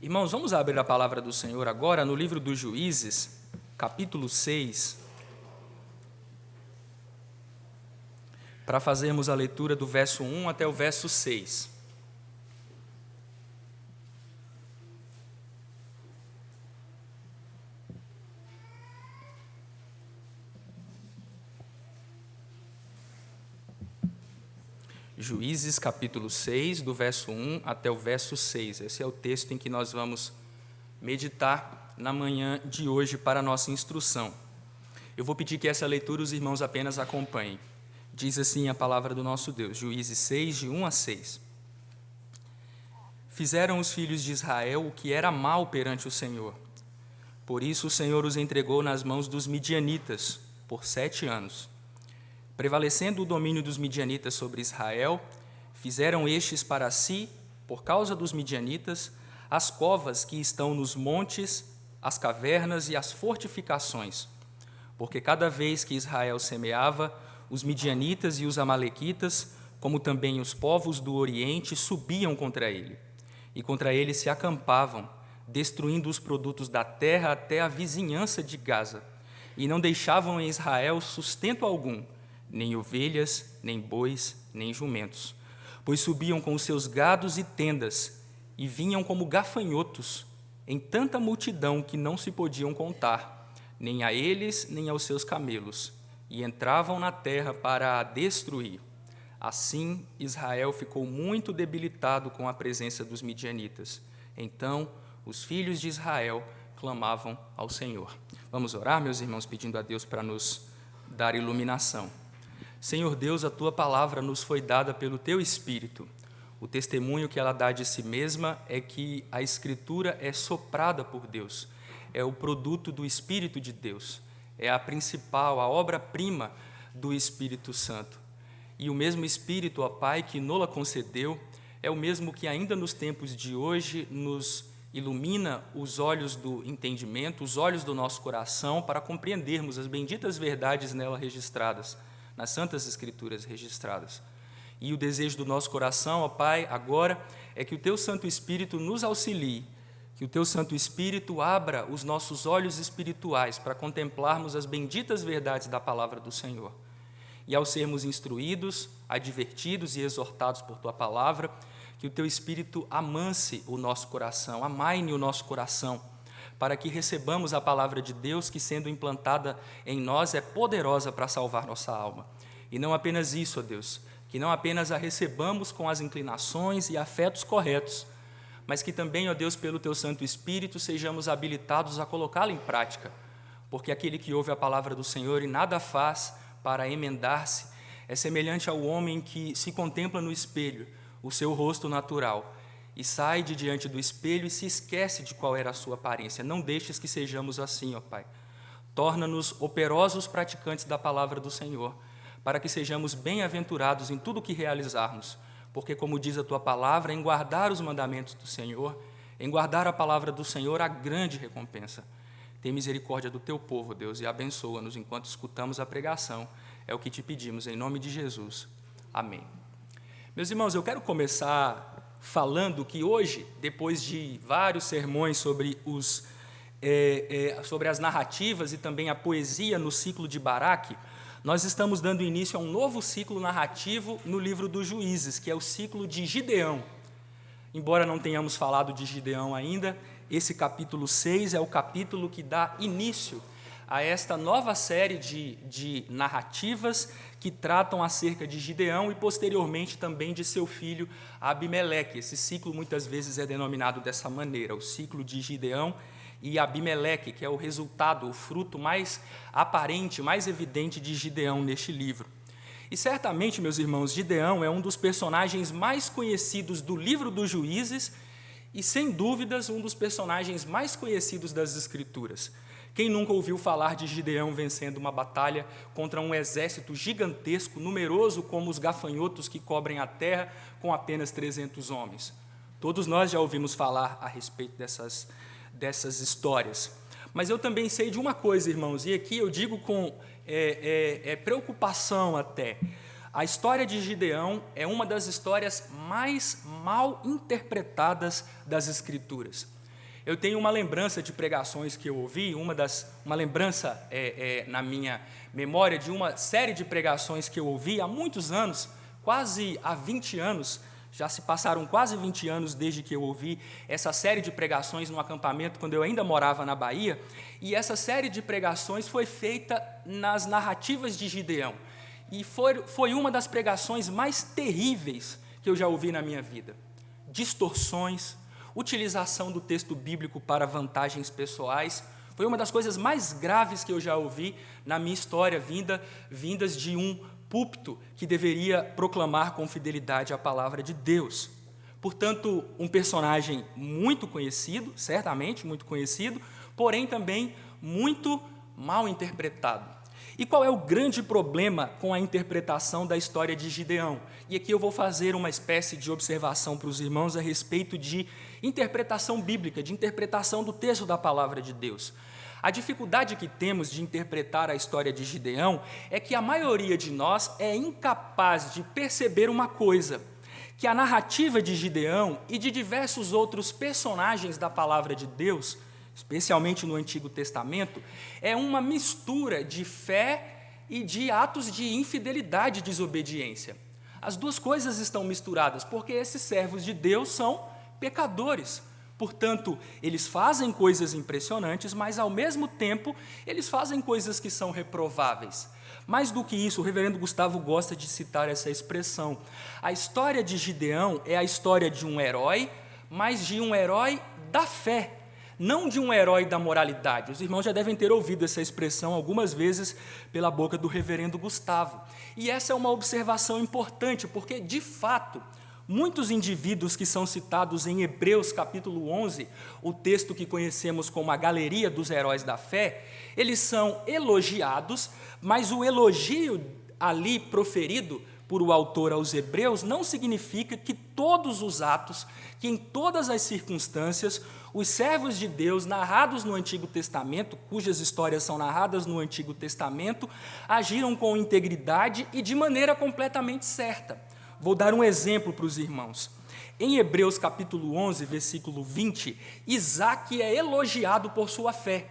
Irmãos, vamos abrir a palavra do Senhor agora no livro dos Juízes, capítulo 6, para fazermos a leitura do verso 1 até o verso 6. Juízes, capítulo 6, do verso 1 até o verso 6. Esse é o texto em que nós vamos meditar na manhã de hoje para a nossa instrução. Eu vou pedir que essa leitura os irmãos apenas acompanhem. Diz assim a palavra do nosso Deus, Juízes 6, de 1 a 6. Fizeram os filhos de Israel o que era mal perante o Senhor. Por isso o Senhor os entregou nas mãos dos midianitas por 7 anos. Prevalecendo o domínio dos midianitas sobre Israel, fizeram estes para si, por causa dos midianitas, as covas que estão nos montes, as cavernas e as fortificações. Porque cada vez que Israel semeava, os midianitas e os amalequitas, como também os povos do Oriente, subiam contra ele. E contra ele se acampavam, destruindo os produtos da terra até a vizinhança de Gaza. E não deixavam em Israel sustento algum, nem ovelhas, nem bois, nem jumentos, pois subiam com os seus gados e tendas, e vinham como gafanhotos, em tanta multidão que não se podiam contar, nem a eles, nem aos seus camelos, e entravam na terra para a destruir. Assim, Israel ficou muito debilitado com a presença dos midianitas. Então, os filhos de Israel clamavam ao Senhor. Vamos orar, meus irmãos, pedindo a Deus para nos dar iluminação. Senhor Deus, a Tua palavra nos foi dada pelo Teu Espírito. O testemunho que ela dá de si mesma é que a Escritura é soprada por Deus, é o produto do Espírito de Deus, é a principal, a obra-prima do Espírito Santo. E o mesmo Espírito, ó Pai, que nos-la concedeu, é o mesmo que ainda nos tempos de hoje nos ilumina os olhos do entendimento, os olhos do nosso coração, para compreendermos as benditas verdades nela registradas, nas Santas Escrituras registradas. E o desejo do nosso coração, ó Pai, agora, é que o Teu Santo Espírito nos auxilie, que o Teu Santo Espírito abra os nossos olhos espirituais para contemplarmos as benditas verdades da palavra do Senhor. E ao sermos instruídos, advertidos e exortados por Tua palavra, que o Teu Espírito amance o nosso coração, amaine o nosso coração, para que recebamos a palavra de Deus que, sendo implantada em nós, é poderosa para salvar nossa alma. E não apenas isso, ó Deus, que não apenas a recebamos com as inclinações e afetos corretos, mas que também, ó Deus, pelo Teu Santo Espírito, sejamos habilitados a colocá-la em prática, porque aquele que ouve a palavra do Senhor e nada faz para emendar-se é semelhante ao homem que se contempla no espelho, o seu rosto natural, e sai de diante do espelho e se esquece de qual era a sua aparência. Não deixes que sejamos assim, ó Pai. Torna-nos operosos praticantes da palavra do Senhor, para que sejamos bem-aventurados em tudo o que realizarmos, porque, como diz a Tua palavra, em guardar os mandamentos do Senhor, em guardar a palavra do Senhor, há grande recompensa. Tem misericórdia do Teu povo, Deus, e abençoa-nos enquanto escutamos a pregação. É o que Te pedimos, em nome de Jesus. Amém. Meus irmãos, eu quero começar falando que hoje, depois de vários sermões sobre as narrativas e também a poesia no ciclo de Baraque, nós estamos dando início a um novo ciclo narrativo no livro dos Juízes, que é o ciclo de Gideão. Embora não tenhamos falado de Gideão ainda, esse capítulo 6 é o capítulo que dá início a esta nova série de narrativas que tratam acerca de Gideão e, posteriormente, também de seu filho Abimeleque. Esse ciclo muitas vezes é denominado dessa maneira, o ciclo de Gideão e Abimeleque, que é o resultado, o fruto mais aparente, mais evidente de Gideão neste livro. E certamente, meus irmãos, Gideão é um dos personagens mais conhecidos do livro dos Juízes e, sem dúvidas, um dos personagens mais conhecidos das Escrituras. Quem nunca ouviu falar de Gideão vencendo uma batalha contra um exército gigantesco, numeroso como os gafanhotos que cobrem a terra, com apenas 300 homens? Todos nós já ouvimos falar a respeito dessas histórias. Mas eu também sei de uma coisa, irmãos, e aqui eu digo com preocupação até. A história de Gideão é uma das histórias mais mal interpretadas das Escrituras. eu tenho uma lembrança de pregações que eu ouvi, uma lembrança na minha memória de uma série de pregações que eu ouvi há muitos anos, quase há 20 anos, já se passaram quase 20 anos desde que eu ouvi essa série de pregações no acampamento, quando eu ainda morava na Bahia, e essa série de pregações foi feita nas narrativas de Gideão, e foi uma das pregações mais terríveis que eu já ouvi na minha vida. Distorções, utilização do texto bíblico para vantagens pessoais, foi uma das coisas mais graves que eu já ouvi na minha história, vindas de um púlpito que deveria proclamar com fidelidade a palavra de Deus. Portanto, um personagem muito conhecido, certamente muito conhecido, porém também muito mal interpretado. E qual é o grande problema com a interpretação da história de Gideão? E aqui eu vou fazer uma espécie de observação para os irmãos a respeito de interpretação bíblica, de interpretação do texto da palavra de Deus. A dificuldade que temos de interpretar a história de Gideão é que a maioria de nós é incapaz de perceber uma coisa, que a narrativa de Gideão e de diversos outros personagens da palavra de Deus, especialmente no Antigo Testamento, é uma mistura de fé e de atos de infidelidade e desobediência. As duas coisas estão misturadas, porque esses servos de Deus são pecadores. Portanto, eles fazem coisas impressionantes, mas, ao mesmo tempo, eles fazem coisas que são reprováveis. Mais do que isso, o reverendo Gustavo gosta de citar essa expressão. A história de Gideão é a história de um herói, mas de um herói da fé, não de um herói da moralidade. Os irmãos já devem ter ouvido essa expressão algumas vezes pela boca do reverendo Gustavo. E essa é uma observação importante, porque, de fato, muitos indivíduos que são citados em Hebreus capítulo 11, o texto que conhecemos como a galeria dos heróis da fé, eles são elogiados, mas o elogio ali proferido por o autor aos Hebreus não significa que todos os atos, que em todas as circunstâncias, os servos de Deus narrados no Antigo Testamento, cujas histórias são narradas no Antigo Testamento, agiram com integridade e de maneira completamente certa. Vou dar um exemplo para os irmãos. Em Hebreus capítulo 11, versículo 20, Isaque é elogiado por sua fé.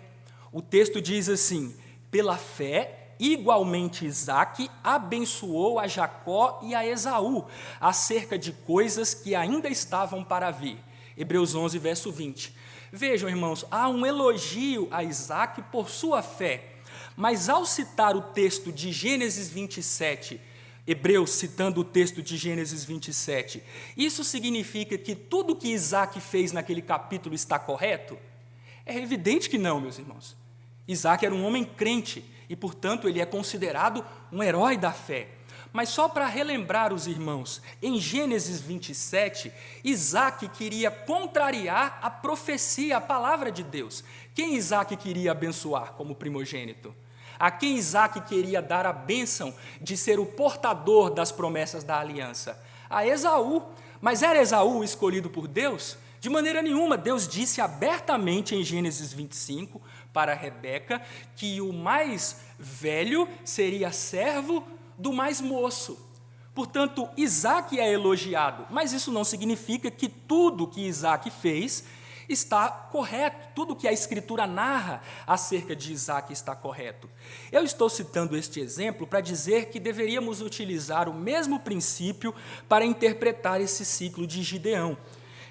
O texto diz assim: pela fé, igualmente Isaque abençoou a Jacó e a Esaú, acerca de coisas que ainda estavam para vir. Hebreus 11, verso 20. Vejam, irmãos, há um elogio a Isaque por sua fé, mas ao citar o texto de Gênesis 27, Hebreus citando o texto de Gênesis 27, isso significa que tudo que Isaque fez naquele capítulo está correto? É evidente que não, meus irmãos. Isaque era um homem crente e, portanto, ele é considerado um herói da fé. Mas só para relembrar os irmãos, em Gênesis 27, Isaque queria contrariar a profecia, a palavra de Deus. Quem Isaque queria abençoar como primogênito? A quem Isaque queria dar a bênção de ser o portador das promessas da aliança? A Esaú. Mas era Esaú escolhido por Deus? De maneira nenhuma. Deus disse abertamente em Gênesis 25 para Rebeca que o mais velho seria servo do mais moço. Portanto, Isaque é elogiado, mas isso não significa que tudo que Isaque fez está correto, tudo que a Escritura narra acerca de Isaque está correto. Eu estou citando este exemplo para dizer que deveríamos utilizar o mesmo princípio para interpretar esse ciclo de Gideão.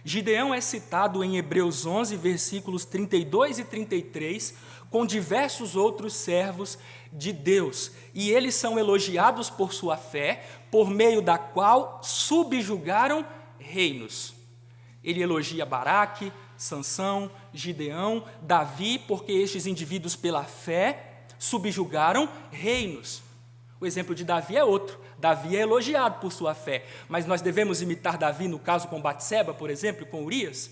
Gideão é citado em Hebreus 11, versículos 32 e 33, com diversos outros servos de Deus, e eles são elogiados por sua fé, por meio da qual subjugaram reinos. Ele elogia Baraque, Sansão, Gideão, Davi, porque estes indivíduos pela fé subjugaram reinos. O exemplo de Davi é outro. Davi é elogiado por sua fé, mas nós devemos imitar Davi no caso com Batseba, por exemplo, com Urias?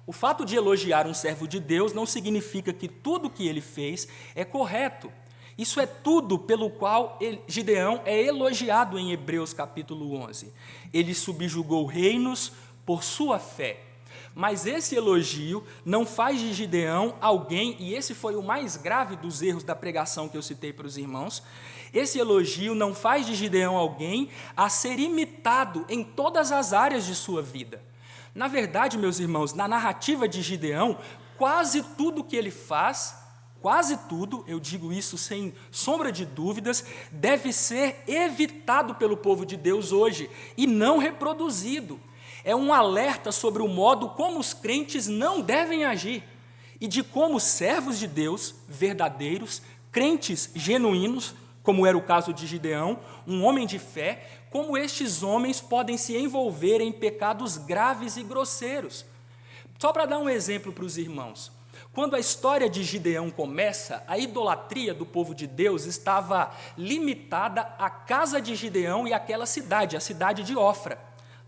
O fato de elogiar um servo de Deus não significa que tudo que ele fez é correto. Isso é tudo pelo qual Gideão é elogiado em Hebreus capítulo 11. Ele subjugou reinos por sua fé. Mas esse elogio não faz de Gideão alguém, e esse foi o mais grave dos erros da pregação que eu citei para os irmãos, esse elogio não faz de Gideão alguém a ser imitado em todas as áreas de sua vida. Na verdade, meus irmãos, na narrativa de Gideão, quase tudo que ele faz, quase tudo, eu digo isso sem sombra de dúvidas, deve ser evitado pelo povo de Deus hoje e não reproduzido. É um alerta sobre o modo como os crentes não devem agir e de como servos de Deus, verdadeiros, crentes genuínos, como era o caso de Gideão, um homem de fé, como estes homens podem se envolver em pecados graves e grosseiros. Só para dar um exemplo para os irmãos. Quando a história de Gideão começa, a idolatria do povo de Deus estava limitada à casa de Gideão e àquela cidade, a cidade de Ofra,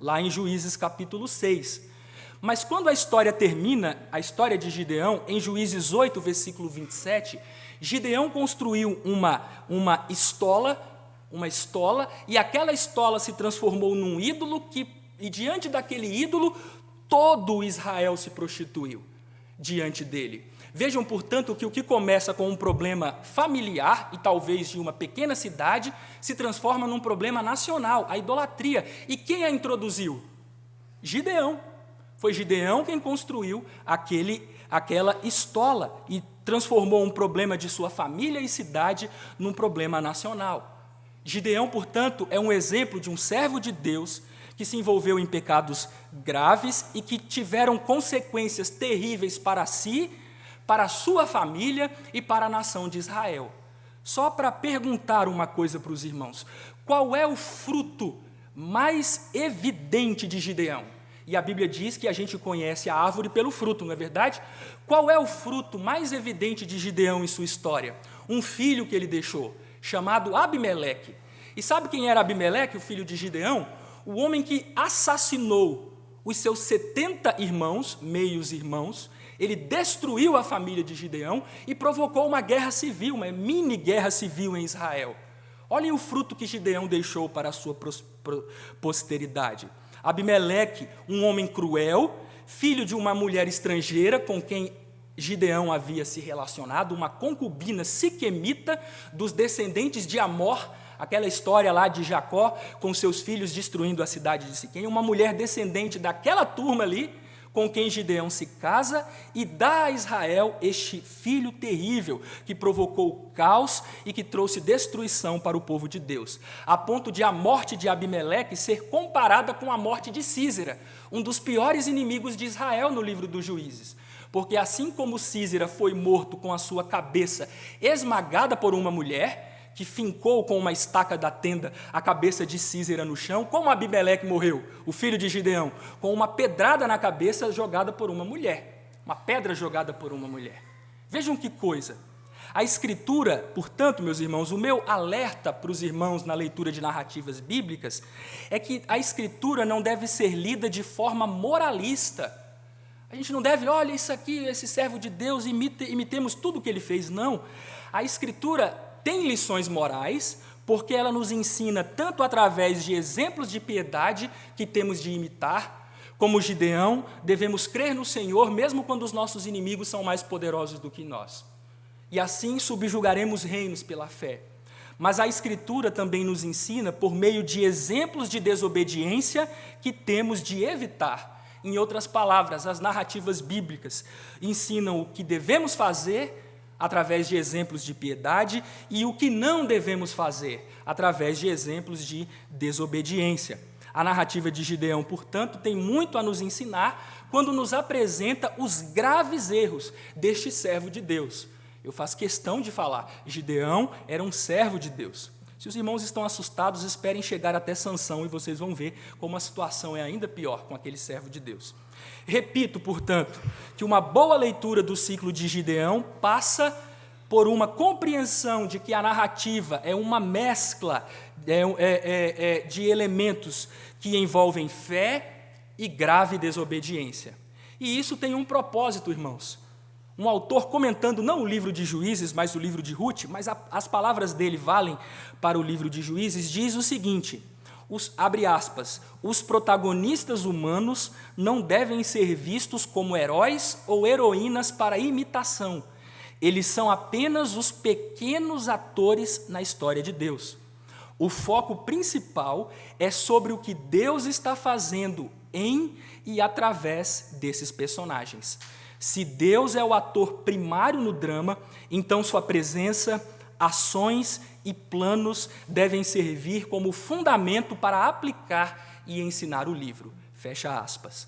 lá em Juízes capítulo 6. Mas quando a história termina, a história de Gideão, em Juízes 8, versículo 27, Gideão construiu uma estola, e aquela estola se transformou num ídolo, e diante daquele ídolo, todo Israel se prostituiu diante dele. Vejam, portanto, que o que começa com um problema familiar e talvez de uma pequena cidade se transforma num problema nacional, a idolatria. E quem a introduziu? Gideão. Foi Gideão quem construiu aquela estola e transformou um problema de sua família e cidade num problema nacional. Gideão, portanto, é um exemplo de um servo de Deus que se envolveu em pecados graves e que tiveram consequências terríveis para si, para a sua família e para a nação de Israel. Só para perguntar uma coisa para os irmãos: qual é o fruto mais evidente de Gideão? E a Bíblia diz que a gente conhece a árvore pelo fruto, não é verdade? Qual é o fruto mais evidente de Gideão em sua história? Um filho que ele deixou, chamado Abimeleque. E sabe quem era Abimeleque, o filho de Gideão? O homem que assassinou os seus 70 irmãos, meios irmãos. Ele destruiu a família de Gideão e provocou uma guerra civil, uma mini guerra civil em Israel. Olhem o fruto que Gideão deixou para a sua posteridade. Abimeleque, um homem cruel, filho de uma mulher estrangeira com quem Gideão havia se relacionado, uma concubina siquemita dos descendentes de Amor, aquela história lá de Jacó com seus filhos destruindo a cidade de Siquém, uma mulher descendente daquela turma ali, com quem Gideão se casa e dá a Israel este filho terrível que provocou caos e que trouxe destruição para o povo de Deus, a ponto de a morte de Abimeleque ser comparada com a morte de Sísera, um dos piores inimigos de Israel no livro dos Juízes. Porque assim como Sísera foi morto com a sua cabeça esmagada por uma mulher, que fincou com uma estaca da tenda a cabeça de Sísera no chão, como Abimeleque morreu, o filho de Gideão, com uma pedrada na cabeça jogada por uma mulher, uma pedra jogada por uma mulher. Vejam que coisa. A Escritura, portanto, meus irmãos, o meu alerta para os irmãos na leitura de narrativas bíblicas é que a Escritura não deve ser lida de forma moralista. A gente não deve, olha isso aqui, esse servo de Deus, imitemos tudo o que ele fez. Não. A Escritura tem lições morais, porque ela nos ensina tanto através de exemplos de piedade que temos de imitar, como Gideão, devemos crer no Senhor, mesmo quando os nossos inimigos são mais poderosos do que nós. E assim subjugaremos reinos pela fé. Mas a Escritura também nos ensina, por meio de exemplos de desobediência, que temos de evitar. Em outras palavras, as narrativas bíblicas ensinam o que devemos fazer através de exemplos de piedade e o que não devemos fazer através de exemplos de desobediência. A narrativa de Gideão, portanto, tem muito a nos ensinar quando nos apresenta os graves erros deste servo de Deus. Eu faço questão de falar, Gideão era um servo de Deus. Se os irmãos estão assustados, esperem chegar até Sansão e vocês vão ver como a situação é ainda pior com aquele servo de Deus. Repito, portanto, que uma boa leitura do ciclo de Gideão passa por uma compreensão de que a narrativa é uma mescla de elementos que envolvem fé e grave desobediência. E isso tem um propósito, irmãos. Um autor comentando não o livro de Juízes, mas o livro de Ruth, mas as palavras dele valem para o livro de Juízes, diz o seguinte, abre aspas, os protagonistas humanos não devem ser vistos como heróis ou heroínas para imitação. Eles são apenas os pequenos atores na história de Deus. O foco principal é sobre o que Deus está fazendo em e através desses personagens. Se Deus é o ator primário no drama, então sua presença, ações e planos devem servir como fundamento para aplicar e ensinar o livro. Fecha aspas.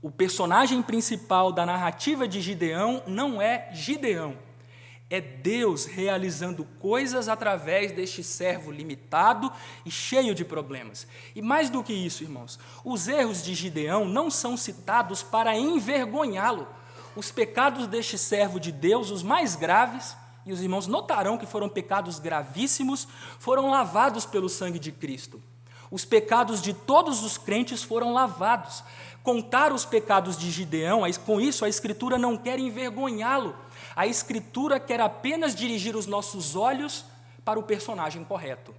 O personagem principal da narrativa de Gideão não é Gideão. É Deus realizando coisas através deste servo limitado e cheio de problemas. E mais do que isso, irmãos, os erros de Gideão não são citados para envergonhá-lo. Os pecados deste servo de Deus, os mais graves, e os irmãos notarão que foram pecados gravíssimos, foram lavados pelo sangue de Cristo. Os pecados de todos os crentes foram lavados. Contar os pecados de Gideão, com isso a Escritura não quer envergonhá-lo. A Escritura quer apenas dirigir os nossos olhos para o personagem correto.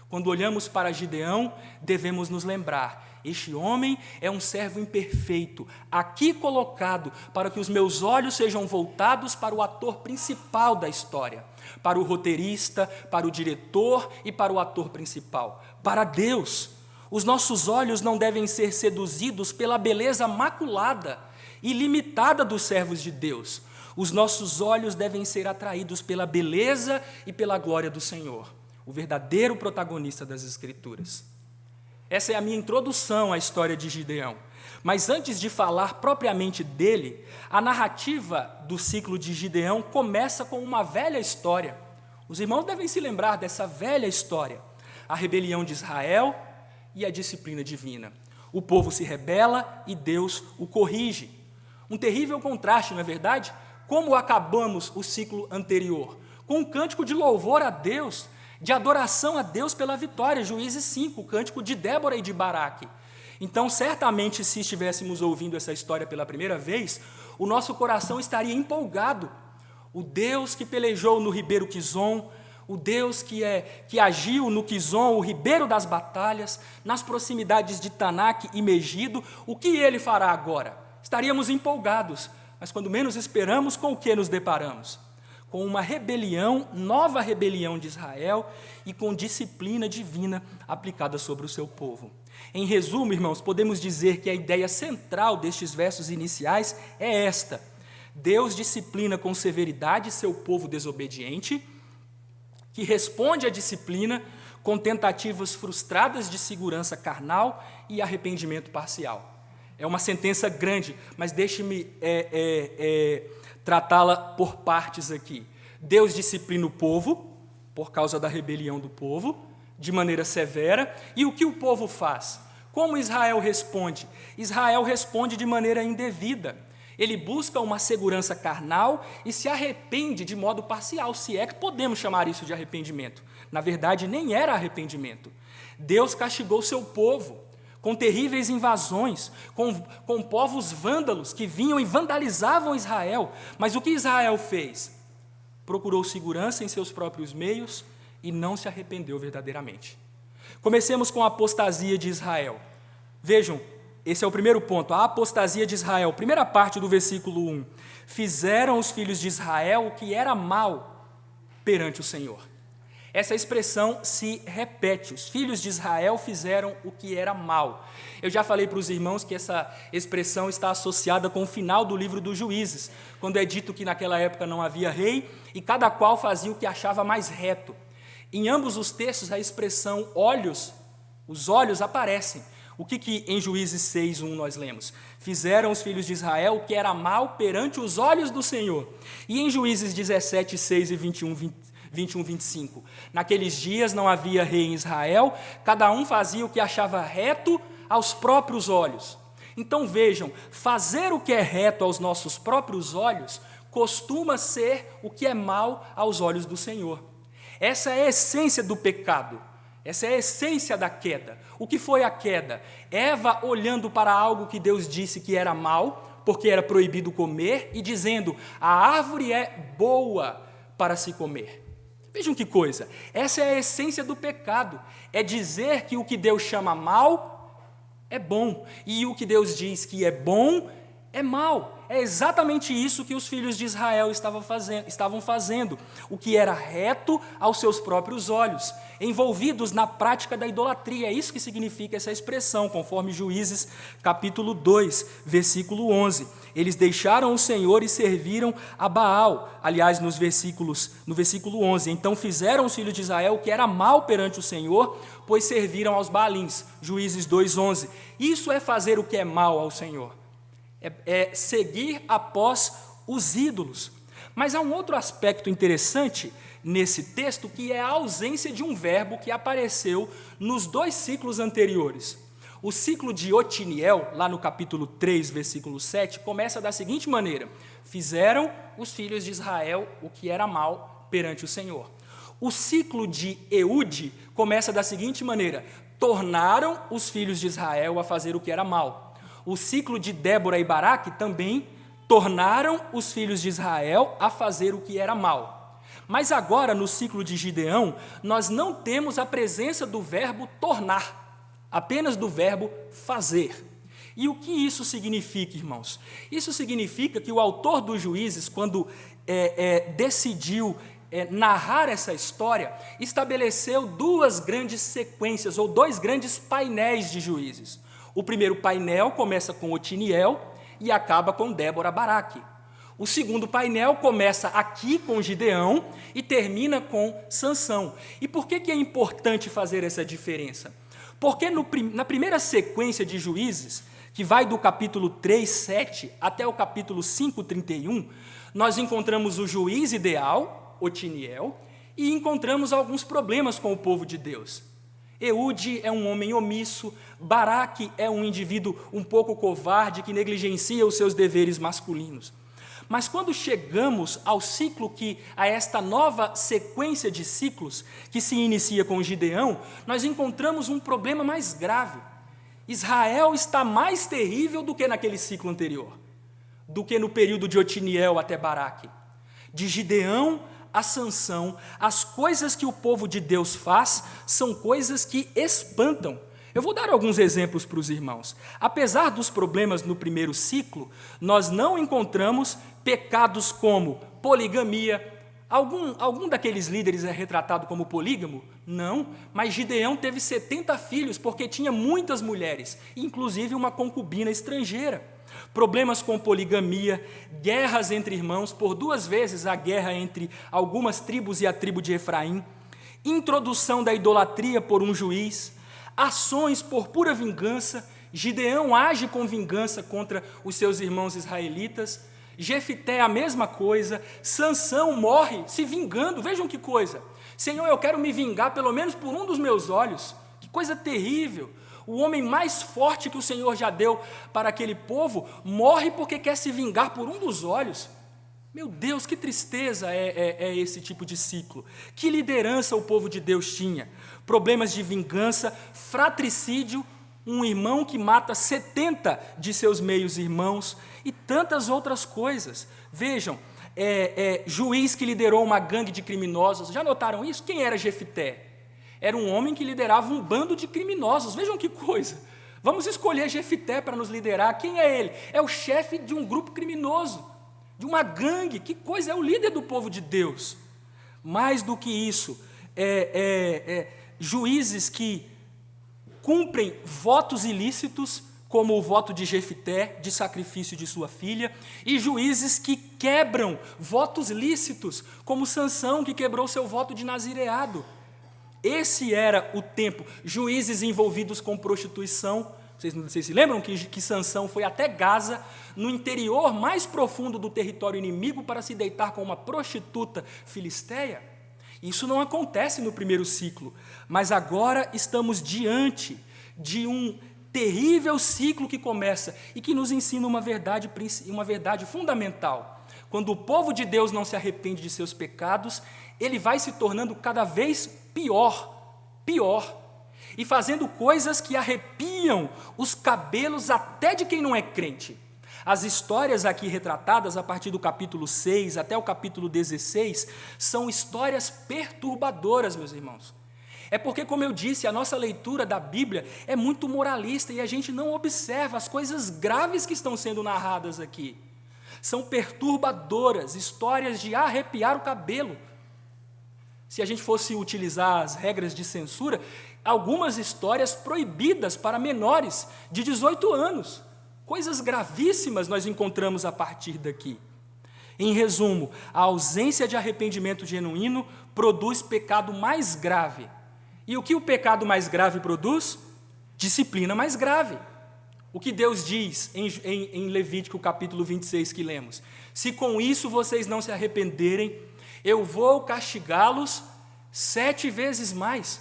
Quando olhamos para Gideão, devemos nos lembrar: este homem é um servo imperfeito, aqui colocado para que os meus olhos sejam voltados para o ator principal da história, para o roteirista, para o diretor e para o ator principal, para Deus. Os nossos olhos não devem ser seduzidos pela beleza maculada e limitada dos servos de Deus. Os nossos olhos devem ser atraídos pela beleza e pela glória do Senhor, o verdadeiro protagonista das Escrituras. Essa é a minha introdução à história de Gideão. Mas antes de falar propriamente dele, a narrativa do ciclo de Gideão começa com uma velha história. Os irmãos devem se lembrar dessa velha história: a rebelião de Israel e a disciplina divina. O povo se rebela e Deus o corrige. Um terrível contraste, não é verdade? Como acabamos o ciclo anterior? Com um cântico de louvor a Deus, de adoração a Deus pela vitória, Juízes 5, o cântico de Débora e de Baraque. Então, certamente, se estivéssemos ouvindo essa história pela primeira vez, o nosso coração estaria empolgado. O Deus que pelejou no ribeiro Quizon, o Deus que agiu no Quizon, o ribeiro das batalhas, nas proximidades de Tanak e Megido, o que ele fará agora? Estaríamos empolgados, mas quando menos esperamos, com o que nos deparamos? Com uma rebelião, nova rebelião de Israel e com disciplina divina aplicada sobre o seu povo. Em resumo, irmãos, podemos dizer que a ideia central destes versos iniciais é esta: Deus disciplina com severidade seu povo desobediente, que responde à disciplina com tentativas frustradas de segurança carnal e arrependimento parcial. É uma sentença grande, mas deixe-me tratá-la por partes aqui. Deus disciplina o povo, por causa da rebelião do povo, de maneira severa. E o que o povo faz? Como Israel responde? Israel responde de maneira indevida. Ele busca uma segurança carnal e se arrepende de modo parcial, se é que podemos chamar isso de arrependimento. Na verdade, nem era arrependimento. Deus castigou seu povo com terríveis invasões, com povos vândalos que vinham e vandalizavam Israel. Mas o que Israel fez? Procurou segurança em seus próprios meios e não se arrependeu verdadeiramente. Comecemos com a apostasia de Israel. Vejam, esse é o primeiro ponto, a apostasia de Israel. Primeira parte do versículo 1. Fizeram os filhos de Israel o que era mal perante o Senhor. Essa expressão se repete: os filhos de Israel fizeram o que era mal. Eu já falei para os irmãos que essa expressão está associada com o final do livro dos Juízes, quando é dito que naquela época não havia rei e cada qual fazia o que achava mais reto. Em ambos os textos a expressão olhos, os olhos aparecem. O que em Juízes 6:1 nós lemos? Fizeram os filhos de Israel o que era mal perante os olhos do Senhor. E em Juízes 17:6 e 21:25, naqueles dias não havia rei em Israel, cada um fazia o que achava reto aos próprios olhos. Então vejam, fazer o que é reto aos nossos próprios olhos costuma ser o que é mal aos olhos do Senhor. Essa é a essência do pecado, essa é a essência da queda. O que foi a queda? Eva olhando para algo que Deus disse que era mal, porque era proibido comer, e dizendo: a árvore é boa para se comer. Vejam que coisa, essa é a essência do pecado, é dizer que o que Deus chama mal é bom, e o que Deus diz que é bom é mal. é exatamente isso que os filhos de Israel estavam fazendo, o que era reto aos seus próprios olhos, envolvidos na prática da idolatria. É isso que significa essa expressão, conforme Juízes capítulo 2, versículo 11. Eles deixaram o Senhor e serviram a Baal. Aliás, no versículo 11, então fizeram os filhos de Israel o que era mal perante o Senhor, pois serviram aos Baalins. Juízes 2:11. Isso é fazer o que é mal ao Senhor. É seguir após os ídolos. Mas há um outro aspecto interessante nesse texto, que é a ausência de um verbo que apareceu nos 2 ciclos anteriores. O ciclo de Otiniel, lá no capítulo 3, versículo 7, começa da seguinte maneira: fizeram os filhos de Israel o que era mal perante o Senhor. O ciclo de Eude começa da seguinte maneira: tornaram os filhos de Israel a fazer o que era mal. O ciclo de Débora e Baraque também tornaram os filhos de Israel a fazer o que era mal. Mas agora, no ciclo de Gideão, nós não temos a presença do verbo tornar, apenas do verbo fazer. E o que isso significa, irmãos? Isso significa que o autor dos Juízes, quando decidiu narrar essa história, estabeleceu 2 grandes sequências, ou 2 grandes painéis de juízes. O primeiro painel começa com Otiniel e acaba com Débora Baraque. O segundo painel começa aqui com Gideão e termina com Sansão. E por que é importante fazer essa diferença? Porque na primeira sequência de juízes, que vai do capítulo 3, 7 até o capítulo 5, 31, nós encontramos o juiz ideal, Otiniel, e encontramos alguns problemas com o povo de Deus. Eude é um homem omisso, Baraque é um indivíduo um pouco covarde que negligencia os seus deveres masculinos. Mas quando chegamos a esta nova sequência de ciclos que se inicia com Gideão, nós encontramos um problema mais grave. Israel está mais terrível do que naquele ciclo anterior, do que no período de Otiniel até Baraque. De Gideão a Sansão, as coisas que o povo de Deus faz são coisas que espantam. Eu vou dar alguns exemplos para os irmãos. Apesar dos problemas no primeiro ciclo, nós não encontramos pecados como poligamia. Algum daqueles líderes é retratado como polígamo? Não, mas Gideão teve 70 filhos porque tinha muitas mulheres, inclusive uma concubina estrangeira. Problemas com poligamia, guerras entre irmãos, por 2 vezes a guerra entre algumas tribos e a tribo de Efraim, introdução da idolatria por um juiz, ações por pura vingança. Gideão age com vingança contra os seus irmãos israelitas. Jefité a mesma coisa. Sansão morre se vingando. Vejam que coisa. Senhor, eu quero me vingar pelo menos por um dos meus olhos. Que coisa terrível. O homem mais forte que o Senhor já deu para aquele povo morre porque quer se vingar por um dos olhos. Meu Deus, que tristeza é esse tipo de ciclo. Que liderança o povo de Deus tinha. Problemas de vingança, fratricídio, um irmão que mata 70 de seus meios-irmãos e tantas outras coisas. Vejam, juiz que liderou uma gangue de criminosos. Já notaram isso? Quem era Jefité? Era um homem que liderava um bando de criminosos. Vejam que coisa. Vamos escolher Jefité para nos liderar. Quem é ele? É o chefe de um grupo criminoso, de uma gangue. Que coisa, é o líder do povo de Deus. Mais do que isso, juízes que cumprem votos ilícitos, como o voto de Jefité, de sacrifício de sua filha, e juízes que quebram votos lícitos, como Sansão, que quebrou seu voto de nazireado. Esse era o tempo. Juízes envolvidos com prostituição. Vocês se lembram que Sansão foi até Gaza, no interior mais profundo do território inimigo, para se deitar com uma prostituta filisteia? Isso não acontece no primeiro ciclo, mas agora estamos diante de um terrível ciclo que começa e que nos ensina uma verdade fundamental. Quando o povo de Deus não se arrepende de seus pecados, ele vai se tornando cada vez pior, e fazendo coisas que arrepiam os cabelos até de quem não é crente. As histórias aqui retratadas, a partir do capítulo 6 até o capítulo 16, são histórias perturbadoras, meus irmãos. É porque, como eu disse, a nossa leitura da Bíblia é muito moralista e a gente não observa as coisas graves que estão sendo narradas aqui. São perturbadoras, histórias de arrepiar o cabelo. Se a gente fosse utilizar as regras de censura, algumas histórias proibidas para menores de 18 anos. Coisas gravíssimas nós encontramos a partir daqui. Em resumo, a ausência de arrependimento genuíno produz pecado mais grave. E o que o pecado mais grave produz? Disciplina mais grave. O que Deus diz em Levítico capítulo 26 que lemos? Se com isso vocês não se arrependerem, eu vou castigá-los 7 vezes mais.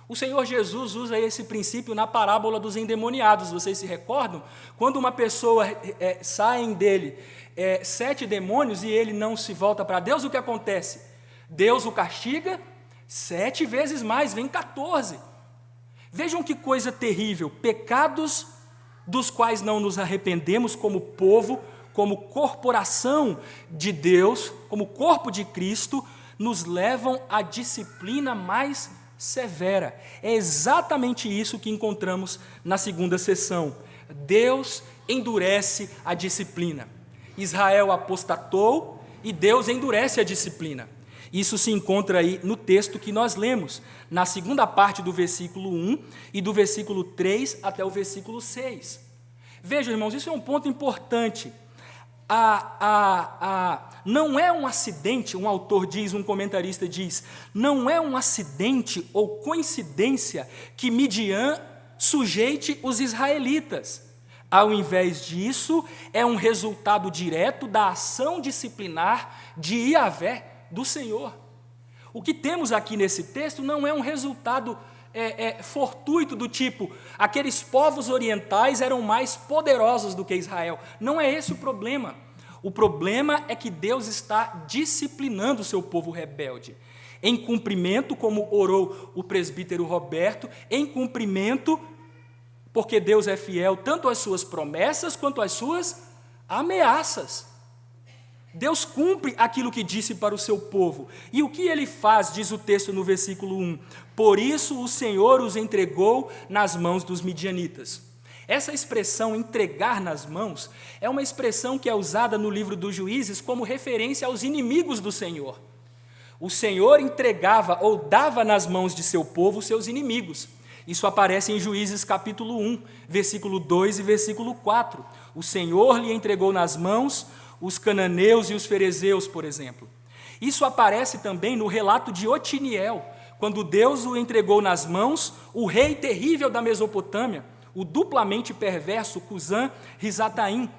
O Senhor Jesus usa esse princípio na parábola dos endemoniados. Vocês se recordam? Quando uma pessoa saem dele 7 demônios e ele não se volta para Deus, o que acontece? Deus o castiga 7 vezes mais, vem 14. Vejam que coisa terrível, pecados dos quais não nos arrependemos como povo, como corporação de Deus, como corpo de Cristo, nos levam à disciplina mais severa. É exatamente isso que encontramos na segunda sessão. Deus endurece a disciplina. Israel apostatou e Deus endurece a disciplina. Isso se encontra aí no texto que nós lemos, na segunda parte do versículo 1 e do versículo 3 até o versículo 6. Vejam, irmãos, isso é um ponto importante. Não é um acidente, um autor diz, um comentarista diz, não é um acidente ou coincidência que Midian sujeite os israelitas. Ao invés disso, é um resultado direto da ação disciplinar de Iavé, do Senhor. O que temos aqui nesse texto não é um resultado fortuito do tipo, aqueles povos orientais eram mais poderosos do que Israel. Não é esse o problema. O problema é que Deus está disciplinando o seu povo rebelde. Em cumprimento, como orou o presbítero Roberto, em cumprimento, porque Deus é fiel tanto às suas promessas quanto às suas ameaças. Deus cumpre aquilo que disse para o seu povo. E o que ele faz, diz o texto no versículo 1, por isso o Senhor os entregou nas mãos dos midianitas. Essa expressão, entregar nas mãos, é uma expressão que é usada no livro dos Juízes como referência aos inimigos do Senhor. O Senhor entregava ou dava nas mãos de seu povo seus inimigos. Isso aparece em Juízes capítulo 1, versículo 2 e versículo 4. O Senhor lhe entregou nas mãos os cananeus e os ferezeus, por exemplo. Isso aparece também no relato de Otiniel, quando Deus o entregou nas mãos o rei terrível da Mesopotâmia, o duplamente perverso Cusã-Risataim.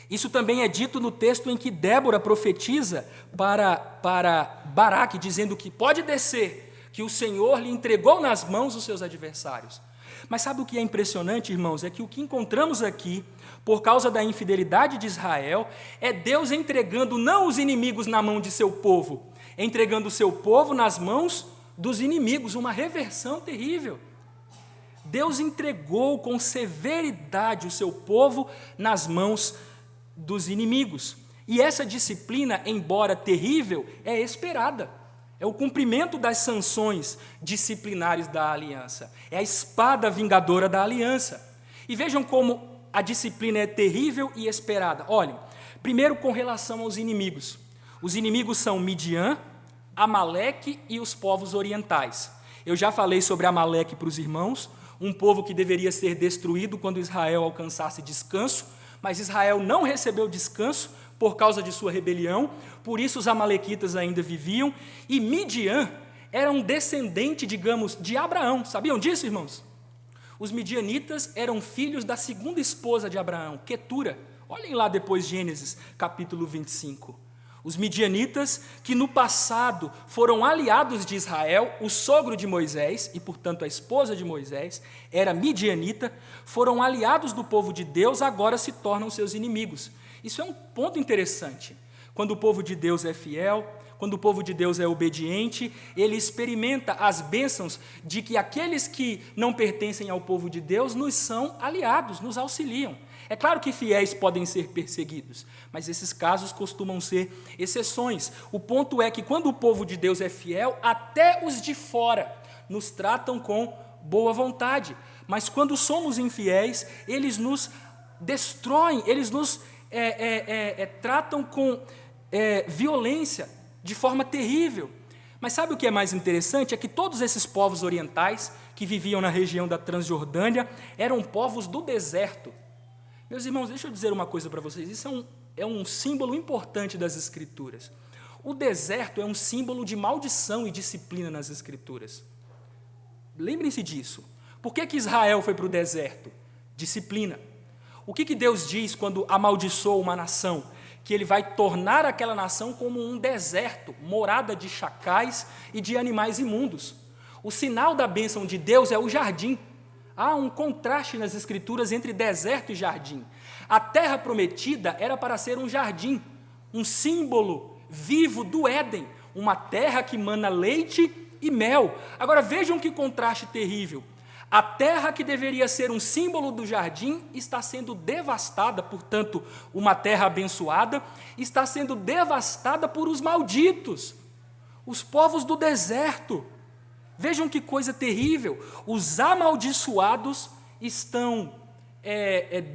Isso também é dito no texto em que Débora profetiza para Baraque, dizendo que pode descer, que o Senhor lhe entregou nas mãos os seus adversários. Mas sabe o que é impressionante, irmãos? É que o que encontramos aqui, por causa da infidelidade de Israel, é Deus entregando não os inimigos na mão de seu povo, entregando o seu povo nas mãos dos inimigos, uma reversão terrível. Deus entregou com severidade o seu povo nas mãos dos inimigos. E essa disciplina, embora terrível, é esperada. É o cumprimento das sanções disciplinares da aliança. É a espada vingadora da aliança. E vejam como a disciplina é terrível e esperada. Olhem, primeiro com relação aos inimigos. Os inimigos são Midian, Amaleque e os povos orientais. Eu já falei sobre Amaleque para os irmãos, um povo que deveria ser destruído quando Israel alcançasse descanso, mas Israel não recebeu descanso por causa de sua rebelião, por isso os amalequitas ainda viviam, e Midian era um descendente, digamos, de Abraão. Sabiam disso, irmãos? Os midianitas eram filhos da segunda esposa de Abraão, Quetura. Olhem lá depois Gênesis, capítulo 25. Os midianitas, que no passado foram aliados de Israel, o sogro de Moisés, e portanto a esposa de Moisés, era midianita, foram aliados do povo de Deus, agora se tornam seus inimigos. Isso é um ponto interessante. Quando o povo de Deus é fiel, quando o povo de Deus é obediente, ele experimenta as bênçãos de que aqueles que não pertencem ao povo de Deus nos são aliados, nos auxiliam. É claro que fiéis podem ser perseguidos, mas esses casos costumam ser exceções. O ponto é que quando o povo de Deus é fiel, até os de fora nos tratam com boa vontade. Mas quando somos infiéis, eles nos destroem, eles nos tratam com violência, de forma terrível. Mas sabe o que é mais interessante? É que todos esses povos orientais que viviam na região da Transjordânia eram povos do deserto. Meus irmãos, deixa eu dizer uma coisa para vocês, isso é um símbolo importante das Escrituras. O deserto é um símbolo de maldição e disciplina nas Escrituras. Lembrem-se disso. Por que Israel foi para o deserto? Disciplina. O que Deus diz quando amaldiçoa uma nação? Que Ele vai tornar aquela nação como um deserto, morada de chacais e de animais imundos. O sinal da bênção de Deus é o jardim. Há um contraste nas Escrituras entre deserto e jardim. A terra prometida era para ser um jardim, um símbolo vivo do Éden, uma terra que mana leite e mel. Agora vejam que contraste terrível. A terra que deveria ser um símbolo do jardim está sendo devastada, portanto, uma terra abençoada, está sendo devastada por os malditos, os povos do deserto. Vejam que coisa terrível. Os amaldiçoados estão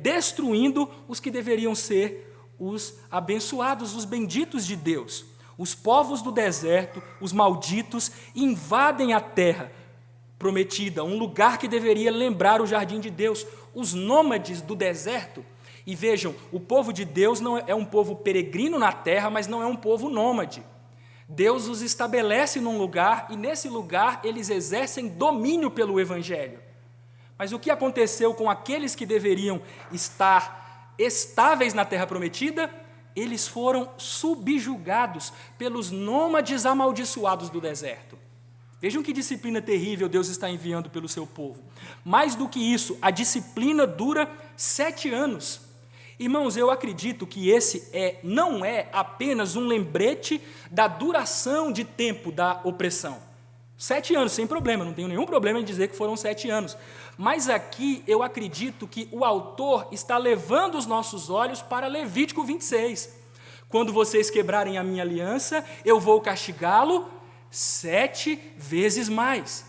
destruindo os que deveriam ser os abençoados, os benditos de Deus. Os povos do deserto, os malditos, invadem a terra prometida, um lugar que deveria lembrar o jardim de Deus. Os nômades do deserto, e vejam, o povo de Deus não é um povo peregrino na terra, mas não é um povo nômade. Deus os estabelece num lugar, e nesse lugar eles exercem domínio pelo Evangelho. Mas o que aconteceu com aqueles que deveriam estar estáveis na terra prometida? Eles foram subjugados pelos nômades amaldiçoados do deserto. Vejam que disciplina terrível Deus está enviando pelo seu povo. Mais do que isso, a disciplina dura 7 anos. Irmãos, eu acredito que esse não é apenas um lembrete da duração de tempo da opressão. 7 anos, sem problema, não tenho nenhum problema em dizer que foram 7 anos. Mas aqui eu acredito que o autor está levando os nossos olhos para Levítico 26. Quando vocês quebrarem a minha aliança, eu vou castigá-lo 7 vezes mais.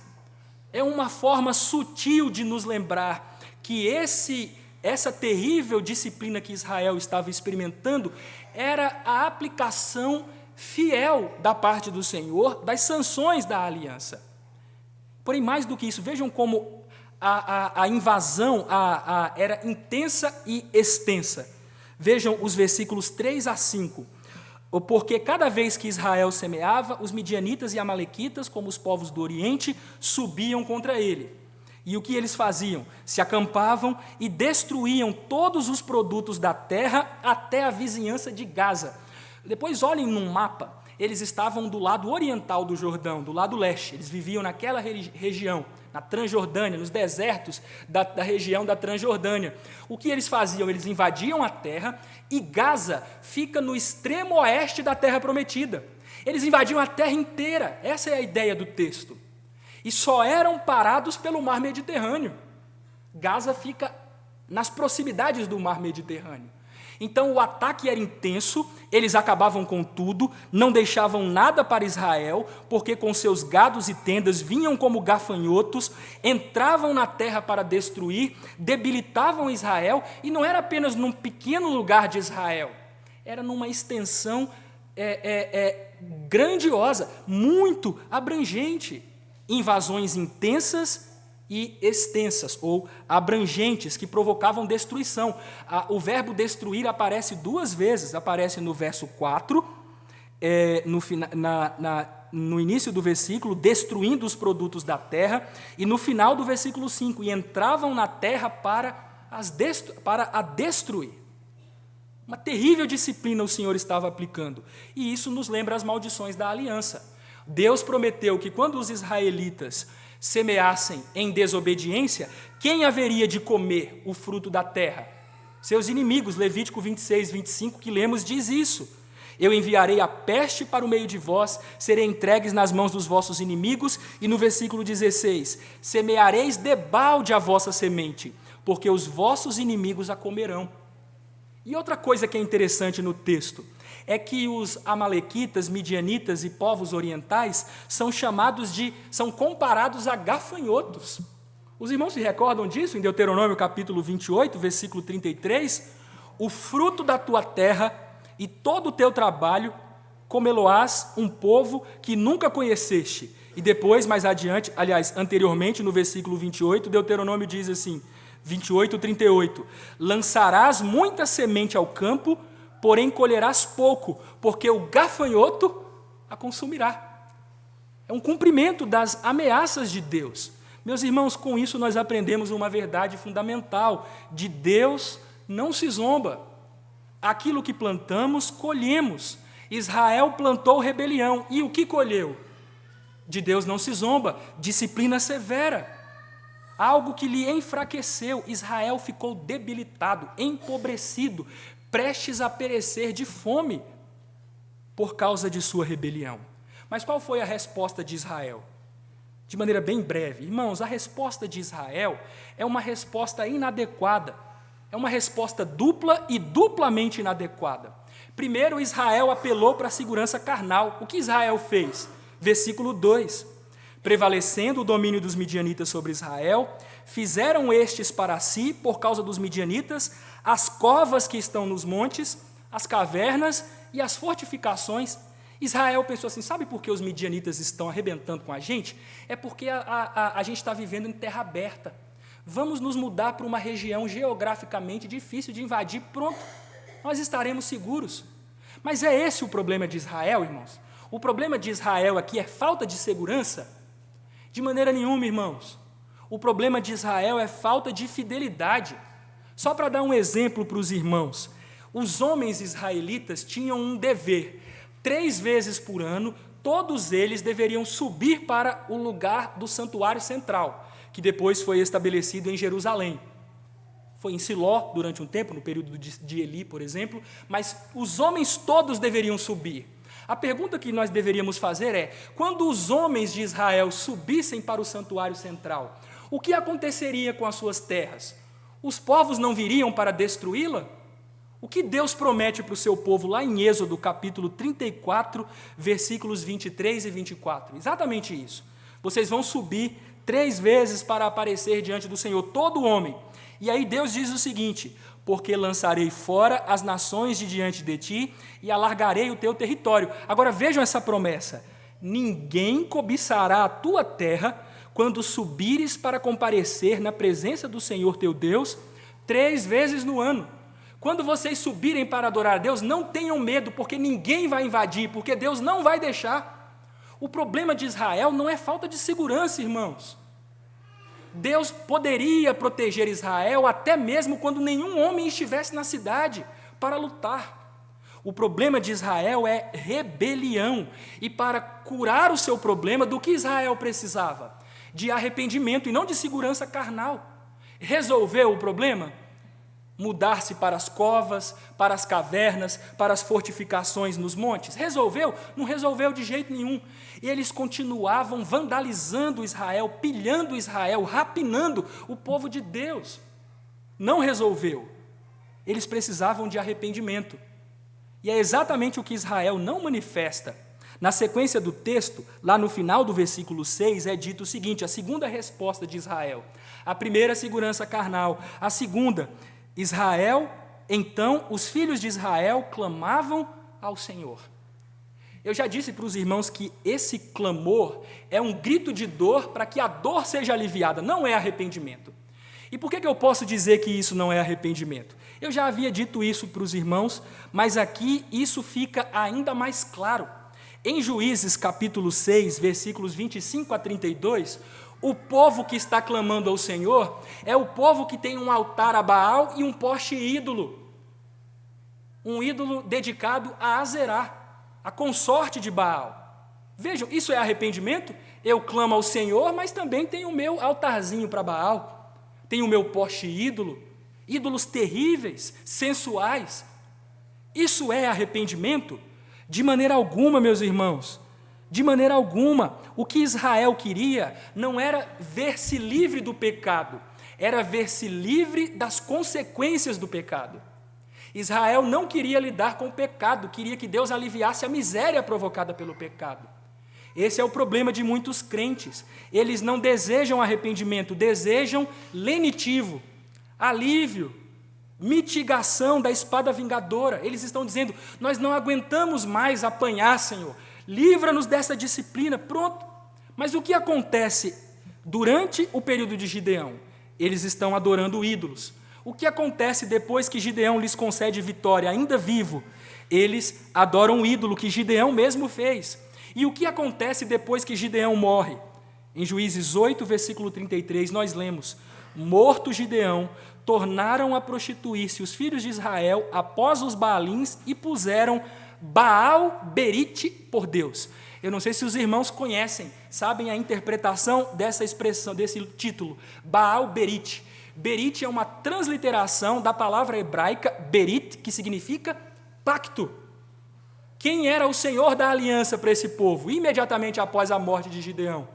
É uma forma sutil de nos lembrar que essa terrível disciplina que Israel estava experimentando era a aplicação fiel da parte do Senhor das sanções da aliança. Porém, mais do que isso, vejam como a invasão era intensa e extensa. Vejam os versículos 3 a 5. Porque cada vez que Israel semeava, os midianitas e amalequitas, como os povos do Oriente, subiam contra ele. E o que eles faziam? Se acampavam e destruíam todos os produtos da terra até a vizinhança de Gaza. Depois olhem num mapa, eles estavam do lado oriental do Jordão, do lado leste. Eles viviam naquela região, na Transjordânia, nos desertos da região da Transjordânia. O que eles faziam? Eles invadiam a terra e Gaza fica no extremo oeste da terra prometida. Eles invadiam a terra inteira, essa é a ideia do texto. E só eram parados pelo mar Mediterrâneo. Gaza fica nas proximidades do mar Mediterrâneo. Então o ataque era intenso, eles acabavam com tudo, não deixavam nada para Israel, porque com seus gados e tendas vinham como gafanhotos, entravam na terra para destruir, debilitavam Israel, e não era apenas num pequeno lugar de Israel, era numa extensão grandiosa, muito abrangente, invasões intensas e extensas, ou abrangentes, que provocavam destruição. O verbo destruir aparece 2 vezes, aparece no verso 4, no início do versículo, destruindo os produtos da terra, e no final do versículo 5, e entravam na terra para a destruir. Uma terrível disciplina o Senhor estava aplicando, e isso nos lembra as maldições da aliança. Deus prometeu que quando os israelitas semeassem em desobediência, quem haveria de comer o fruto da terra? Seus inimigos. Levítico 26, 25, que lemos, diz isso. Eu enviarei a peste para o meio de vós, serei entregues nas mãos dos vossos inimigos, e no versículo 16, semeareis debalde a vossa semente, porque os vossos inimigos a comerão. E outra coisa que é interessante no texto, é que os amalequitas, midianitas e povos orientais são comparados a gafanhotos. Os irmãos se recordam disso em Deuteronômio capítulo 28, versículo 33? o fruto da tua terra e todo o teu trabalho comê-lo-ás um povo que nunca conheceste. E depois, mais adiante, aliás, anteriormente, no versículo 28, Deuteronômio diz assim, 28, 38, lançarás muita semente ao campo, porém colherás pouco, porque o gafanhoto a consumirá. É um cumprimento das ameaças de Deus. Meus irmãos, com isso nós aprendemos uma verdade fundamental: de Deus não se zomba. Aquilo que plantamos, colhemos. Israel plantou rebelião, e o que colheu? De Deus não se zomba, disciplina severa. Algo que lhe enfraqueceu. Israel ficou debilitado, empobrecido, prestes a perecer de fome por causa de sua rebelião. Mas qual foi a resposta de Israel? De maneira bem breve, irmãos, a resposta de Israel é uma resposta inadequada. É uma resposta dupla e duplamente inadequada. Primeiro, Israel apelou para a segurança carnal. O que Israel fez? Versículo 2. Prevalecendo o domínio dos midianitas sobre Israel, fizeram estes para si, por causa dos midianitas, as covas que estão nos montes, as cavernas e as fortificações. Israel pensou assim, sabe por que os midianitas estão arrebentando com a gente? É porque a gente está vivendo em terra aberta. Vamos nos mudar para uma região geograficamente difícil de invadir, pronto, nós estaremos seguros. Mas é esse o problema de Israel, irmãos? O problema de Israel aqui é falta de segurança? De maneira nenhuma, irmãos. O problema de Israel é falta de fidelidade. Só para dar um exemplo para os irmãos, os homens israelitas tinham um dever. 3 vezes por ano, todos eles deveriam subir para o lugar do santuário central, que depois foi estabelecido em Jerusalém. Foi em Siló durante um tempo, no período de Eli, por exemplo, mas os homens todos deveriam subir. A pergunta que nós deveríamos fazer é, quando os homens de Israel subissem para o santuário central, o que aconteceria com as suas terras? Os povos não viriam para destruí-la? O que Deus promete para o seu povo lá em Êxodo, capítulo 34, versículos 23 e 24? Exatamente isso. Vocês vão subir 3 vezes para aparecer diante do Senhor, todo homem. E aí Deus diz o seguinte, porque lançarei fora as nações de diante de ti e alargarei o teu território. Agora vejam essa promessa, ninguém cobiçará a tua terra quando subires para comparecer na presença do Senhor teu Deus 3 vezes no ano. Quando vocês subirem para adorar a Deus, não tenham medo, porque ninguém vai invadir, porque Deus não vai deixar. O problema de Israel não é falta de segurança, irmãos. Deus poderia proteger Israel até mesmo quando nenhum homem estivesse na cidade para lutar. O problema de Israel é rebelião. E para curar o seu problema, do que Israel precisava? De arrependimento e não de segurança carnal. Resolveu o problema? Mudar-se para as covas, para as cavernas, para as fortificações nos montes? Resolveu? Não resolveu de jeito nenhum. E eles continuavam vandalizando Israel, pilhando Israel, rapinando o povo de Deus. Não resolveu. Eles precisavam de arrependimento. E é exatamente o que Israel não manifesta. Na sequência do texto, lá no final do versículo 6, é dito o seguinte, a segunda resposta de Israel. A primeira, segurança carnal. A segunda, Israel, então, os filhos de Israel clamavam ao Senhor. Eu já disse para os irmãos que esse clamor é um grito de dor para que a dor seja aliviada, não é arrependimento. E por que eu posso dizer que isso não é arrependimento? Eu já havia dito isso para os irmãos, mas aqui isso fica ainda mais claro. Em Juízes capítulo 6, versículos 25 a 32, o povo que está clamando ao Senhor é o povo que tem um altar a Baal e um poste ídolo. Um ídolo dedicado a Azerá, a consorte de Baal. Vejam, isso é arrependimento? Eu clamo ao Senhor, mas também tenho o meu altarzinho para Baal. Tenho o meu poste ídolo, ídolos terríveis, sensuais. Isso é arrependimento? De maneira alguma, meus irmãos. De maneira alguma. O que Israel queria não era ver-se livre do pecado, era ver-se livre das consequências do pecado. Israel não queria lidar com o pecado, queria que Deus aliviasse a miséria provocada pelo pecado. Esse é o problema de muitos crentes. Eles não desejam arrependimento, desejam lenitivo, alívio. mitigação da espada vingadora. Eles estão dizendo: nós não aguentamos mais apanhar, Senhor, livra-nos dessa disciplina. Pronto. Mas o que acontece durante o período de Gideão? Eles estão adorando ídolos. O que acontece depois que Gideão lhes concede vitória, ainda vivo? Eles adoram o ídolo que Gideão mesmo fez. E o que acontece depois que Gideão morre? Em Juízes 8, versículo 33, nós lemos: morto Gideão, tornaram a prostituir-se os filhos de Israel após os Baalins e puseram Baal-Berite por Deus. Eu não sei se os irmãos conhecem, sabem a interpretação dessa expressão, desse título, Baal-Berite. Berite é uma transliteração da palavra hebraica Berit, que significa pacto. Quem era o senhor da aliança para esse povo, imediatamente após a morte de Gideão?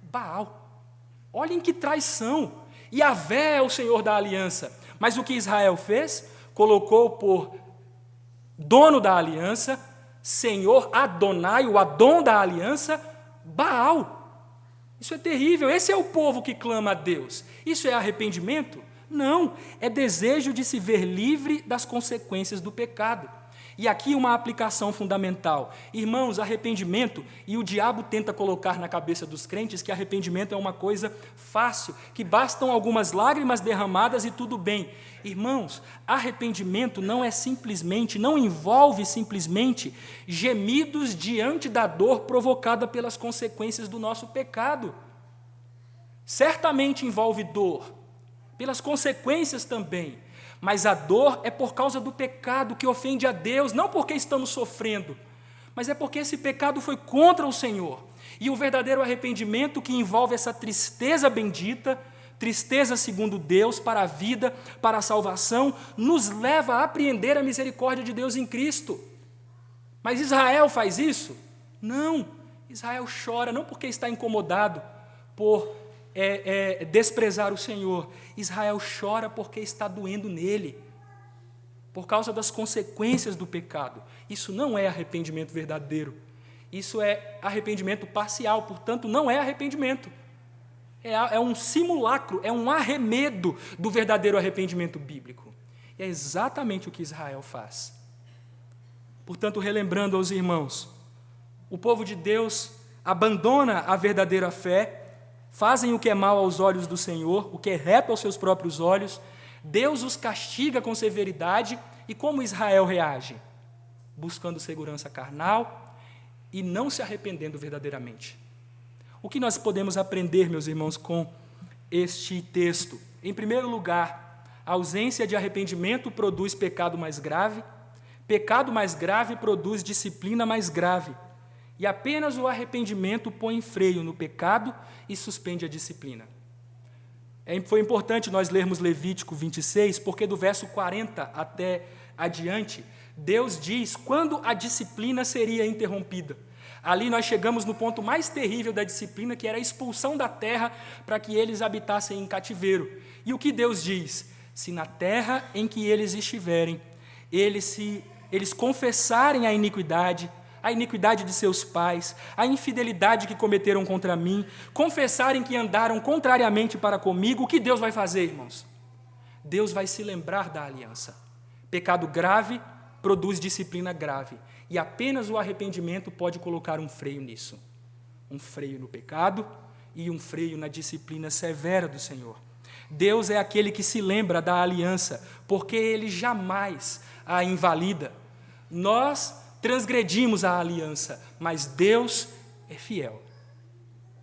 Baal. Olhem que traição. Yahvé é o senhor da aliança. Mas o que Israel fez? Colocou por dono da aliança, Senhor Adonai, o Adon da aliança, Baal. Isso é terrível. Esse é o povo que clama a Deus. Isso é arrependimento? Não, é desejo de se ver livre das consequências do pecado. E aqui uma aplicação fundamental. Irmãos, arrependimento, e o diabo tenta colocar na cabeça dos crentes que arrependimento é uma coisa fácil, que bastam algumas lágrimas derramadas e tudo bem. Irmãos, arrependimento não envolve simplesmente gemidos diante da dor provocada pelas consequências do nosso pecado. Certamente envolve dor, pelas consequências também, mas a dor é por causa do pecado que ofende a Deus, não porque estamos sofrendo, mas é porque esse pecado foi contra o Senhor. E o verdadeiro arrependimento, que envolve essa tristeza bendita, tristeza segundo Deus, para a vida, para a salvação, nos leva a apreender a misericórdia de Deus em Cristo. Mas Israel faz isso? Não. Israel chora, não porque está incomodado por desprezar o Senhor. Israel chora porque está doendo nele, por causa das consequências do pecado. Isso não é arrependimento verdadeiro. Isso é arrependimento parcial, portanto, não é arrependimento. É um simulacro, é um arremedo do verdadeiro arrependimento bíblico. E é exatamente o que Israel faz. Portanto, relembrando aos irmãos, o povo de Deus abandona a verdadeira fé, fazem o que é mal aos olhos do Senhor, o que é reto aos seus próprios olhos, Deus os castiga com severidade, e como Israel reage? Buscando segurança carnal e não se arrependendo verdadeiramente. O que nós podemos aprender, meus irmãos, com este texto? Em primeiro lugar, a ausência de arrependimento produz pecado mais grave produz disciplina mais grave, e apenas o arrependimento põe freio no pecado e suspende a disciplina. Foi importante nós lermos Levítico 26, porque do verso 40 até adiante, Deus diz quando a disciplina seria interrompida. Ali nós chegamos no ponto mais terrível da disciplina, que era a expulsão da terra para que eles habitassem em cativeiro. E o que Deus diz? Se na terra em que eles estiverem, eles confessarem a iniquidade de seus pais, a infidelidade que cometeram contra mim, confessarem que andaram contrariamente para comigo, o que Deus vai fazer, irmãos? Deus vai se lembrar da aliança. Pecado grave produz disciplina grave, e apenas o arrependimento pode colocar um freio nisso. Um freio no pecado e um freio na disciplina severa do Senhor. Deus é aquele que se lembra da aliança, porque Ele jamais a invalida. Nós transgredimos a aliança, mas Deus é fiel.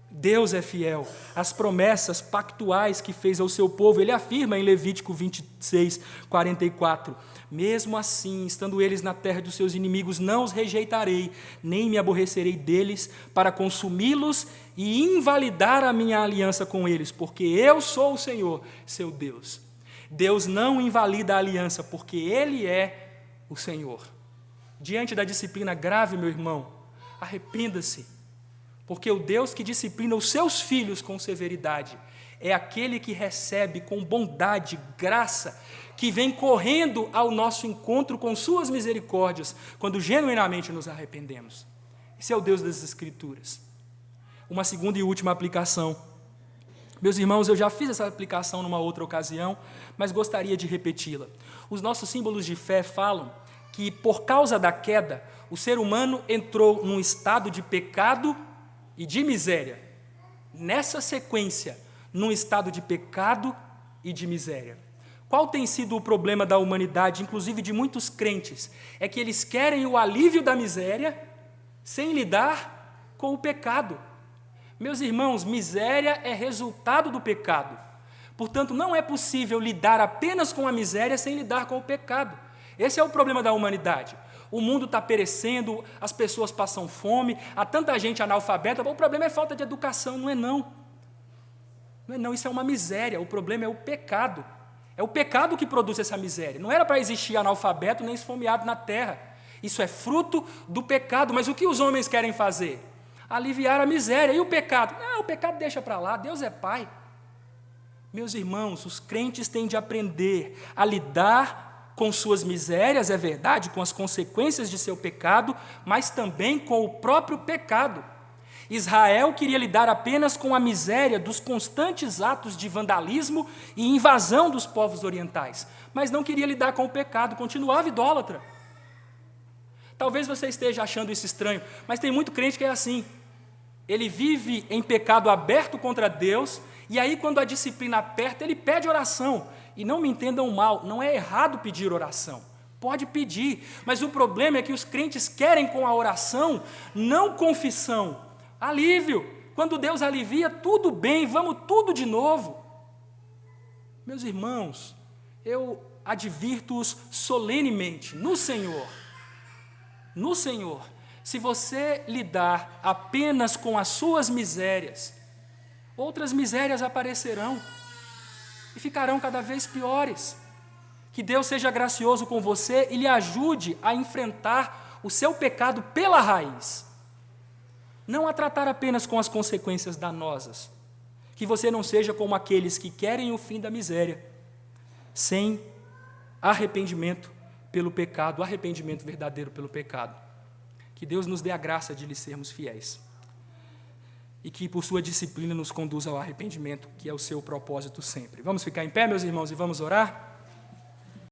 Deus é fiel. As promessas pactuais que fez ao seu povo, Ele afirma em Levítico 26, 44, mesmo assim, estando eles na terra dos seus inimigos, não os rejeitarei, nem me aborrecerei deles, para consumi-los e invalidar a minha aliança com eles, porque eu sou o Senhor, seu Deus. Deus não invalida a aliança, porque Ele é o Senhor. Diante da disciplina grave, meu irmão, arrependa-se, porque o Deus que disciplina os seus filhos com severidade é aquele que recebe com bondade, graça, que vem correndo ao nosso encontro com suas misericórdias, quando genuinamente nos arrependemos. Esse é o Deus das Escrituras. Uma segunda e última aplicação. Meus irmãos, eu já fiz essa aplicação numa outra ocasião, mas gostaria de repeti-la. Os nossos símbolos de fé falam que, por causa da queda, o ser humano entrou num estado de pecado e de miséria. Nessa sequência, num estado de pecado e de miséria. Qual tem sido o problema da humanidade, inclusive de muitos crentes? É que eles querem o alívio da miséria sem lidar com o pecado. Meus irmãos, miséria é resultado do pecado. Portanto, não é possível lidar apenas com a miséria sem lidar com o pecado. Esse é o problema da humanidade. O mundo está perecendo, as pessoas passam fome, há tanta gente analfabeta. O problema é falta de educação, não é não. Não é não, isso é uma miséria. O problema é o pecado. É o pecado que produz essa miséria. Não era para existir analfabeto nem esfomeado na terra. Isso é fruto do pecado. Mas o que os homens querem fazer? Aliviar a miséria. E o pecado? Não, o pecado deixa para lá, Deus é Pai. Meus irmãos, os crentes têm de aprender a lidar com suas misérias, é verdade, com as consequências de seu pecado, mas também com o próprio pecado. Israel queria lidar apenas com a miséria dos constantes atos de vandalismo e invasão dos povos orientais, mas não queria lidar com o pecado, continuava idólatra. Talvez você esteja achando isso estranho, mas tem muito crente que é assim. Ele vive em pecado aberto contra Deus, e aí quando a disciplina aperta, ele pede oração. E não me entendam mal, não é errado pedir oração. Pode pedir, mas o problema é que os crentes querem com a oração, não confissão, alívio. Quando Deus alivia, tudo bem, vamos tudo de novo. Meus irmãos, eu advirto-os solenemente, no Senhor, se você lidar apenas com as suas misérias, outras misérias aparecerão e ficarão cada vez piores. Que Deus seja gracioso com você e lhe ajude a enfrentar o seu pecado pela raiz. Não a tratar apenas com as consequências danosas. Que você não seja como aqueles que querem o fim da miséria, sem arrependimento pelo pecado, arrependimento verdadeiro pelo pecado. Que Deus nos dê a graça de lhe sermos fiéis. E que por sua disciplina nos conduza ao arrependimento, que é o seu propósito sempre. Vamos ficar em pé, meus irmãos, e vamos orar?